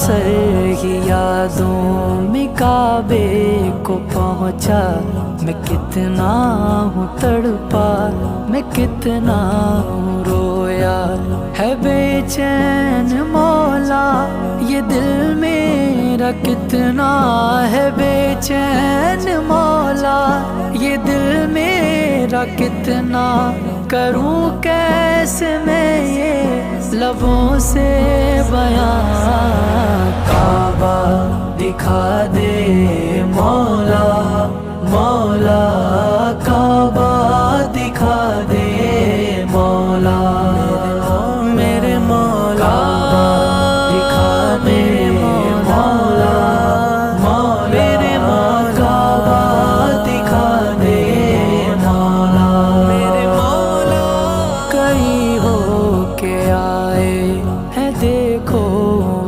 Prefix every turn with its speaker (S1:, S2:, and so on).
S1: سر ہی یادوں میں کعبے کو پہنچا، میں کتنا ہوں تڑپا، میں کتنا ہوں رویا، ہے بے چین مولا یہ دل میرا کتنا ہے بے چین مولا یہ دل میرا کتنا، کروں کیسے میں یہ لبوں سے بیان، کعبہ دکھا دے مولا مولا، کعبہ دکھا دے مولا، میرے مولا دکھا دے